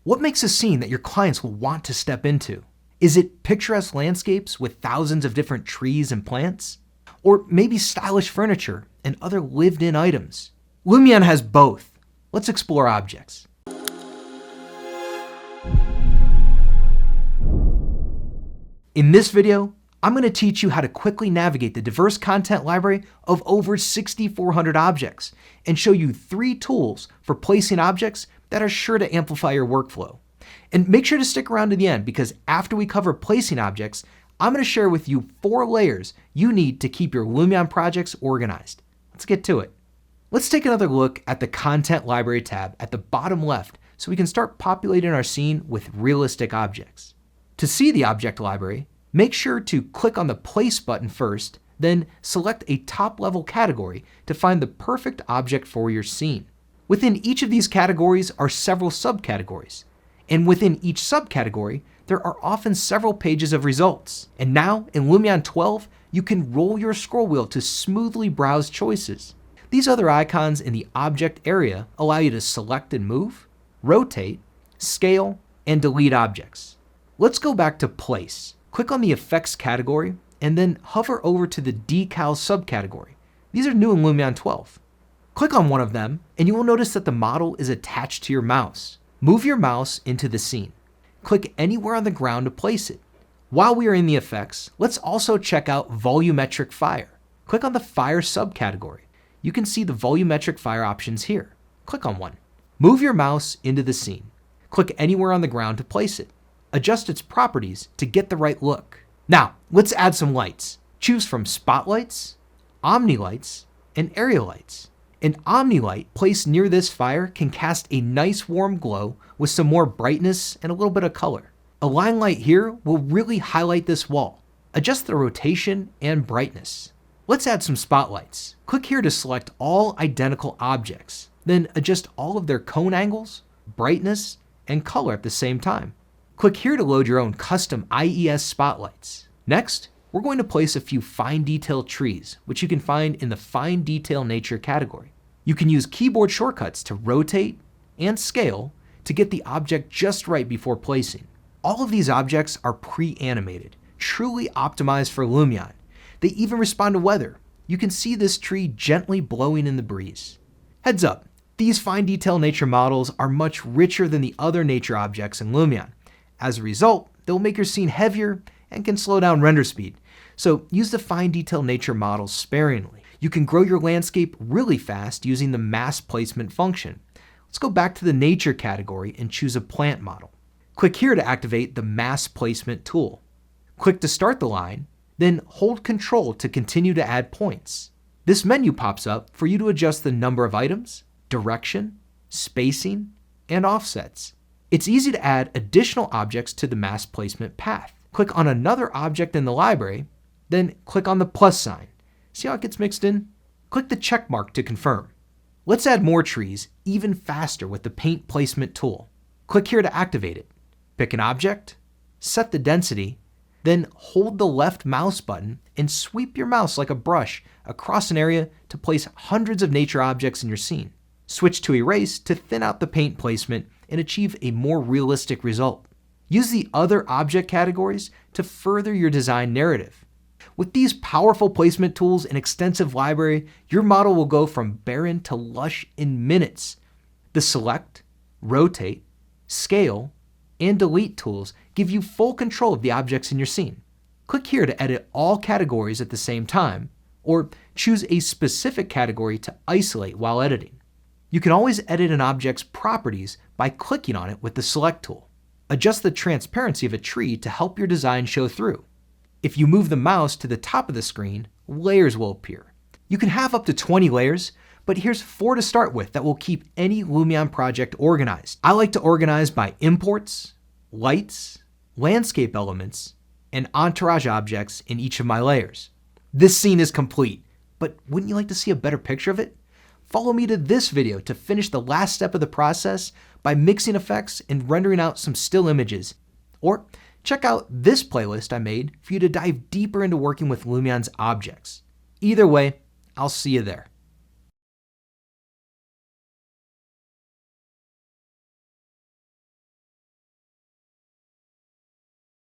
What makes a scene that your clients will want to step into? Is it picturesque landscapes with thousands of different trees and plants? Or maybe stylish furniture and other lived-in items? Lumion has both. Let's explore objects. In this video, I'm going to teach you how to quickly navigate the diverse content library of over 6,400 objects and show you 3 tools for placing objects that are sure to amplify your workflow. And make sure to stick around to the end, because after we cover placing objects, I'm going to share with you 4 layers you need to keep your Lumion projects organized. Let's get to it. Let's take another look at the Content Library tab at the bottom left so we can start populating our scene with realistic objects. To see the object library, make sure to click on the Place button first, then select a top-level category to find the perfect object for your scene. Within each of these categories are several subcategories, and within each subcategory, there are often several pages of results. And now, in Lumion 12, you can roll your scroll wheel to smoothly browse choices. These other icons in the object area allow you to select and move, rotate, scale, and delete objects. Let's go back to Place. Click on the Effects category, and then hover over to the Decals subcategory. These are new in Lumion 12. Click on one of them, and you will notice that the model is attached to your mouse. Move your mouse into the scene. Click anywhere on the ground to place it. While we are in the effects, let's also check out Volumetric Fire. Click on the Fire subcategory. You can see the Volumetric Fire options here. Click on one. Move your mouse into the scene. Click anywhere on the ground to place it. Adjust its properties to get the right look. Now, let's add some lights. Choose from Spotlights, Omni Lights, and Area Lights. An Omni light placed near this fire can cast a nice warm glow with some more brightness and a little bit of color. A line light here will really highlight this wall. Adjust the rotation and brightness. Let's add some spotlights. Click here to select all identical objects, then adjust all of their cone angles, brightness, and color at the same time. Click here to load your own custom IES spotlights. Next, we're going to place a few fine detail trees, which you can find in the Fine Detail Nature category. You can use keyboard shortcuts to rotate and scale to get the object just right before placing. All of these objects are pre-animated, truly optimized for Lumion. They even respond to weather. You can see this tree gently blowing in the breeze. Heads up, these Fine Detail Nature models are much richer than the other nature objects in Lumion. As a result, they'll make your scene heavier and can slow down render speed. So use the Fine Detail Nature models sparingly. You can grow your landscape really fast using the mass placement function. Let's go back to the Nature category and choose a plant model. Click here to activate the Mass Placement tool. Click to start the line, then hold Control to continue to add points. This menu pops up for you to adjust the number of items, direction, spacing, and offsets. It's easy to add additional objects to the mass placement path. Click on another object in the library, then click on the plus sign. See how it gets mixed in? Click the check mark to confirm. Let's add more trees even faster with the Paint Placement tool. Click here to activate it. Pick an object, set the density, then hold the left mouse button and sweep your mouse like a brush across an area to place hundreds of nature objects in your scene. Switch to Erase to thin out the paint placement and achieve a more realistic result. Use the other object categories to further your design narrative. With these powerful placement tools and extensive library, your model will go from barren to lush in minutes. The Select, Rotate, Scale, and Delete tools give you full control of the objects in your scene. Click here to edit all categories at the same time, or choose a specific category to isolate while editing. You can always edit an object's properties by clicking on it with the Select tool. Adjust the transparency of a tree to help your design show through. If you move the mouse to the top of the screen, layers will appear. You can have up to 20 layers, but here's 4 to start with that will keep any Lumion project organized. I like to organize by imports, lights, landscape elements, and entourage objects in each of my layers. This scene is complete, but wouldn't you like to see a better picture of it? Follow me to this video to finish the last step of the process by mixing effects and rendering out some still images. Or check out this playlist I made for you to dive deeper into working with Lumion's objects. Either way, I'll see you there.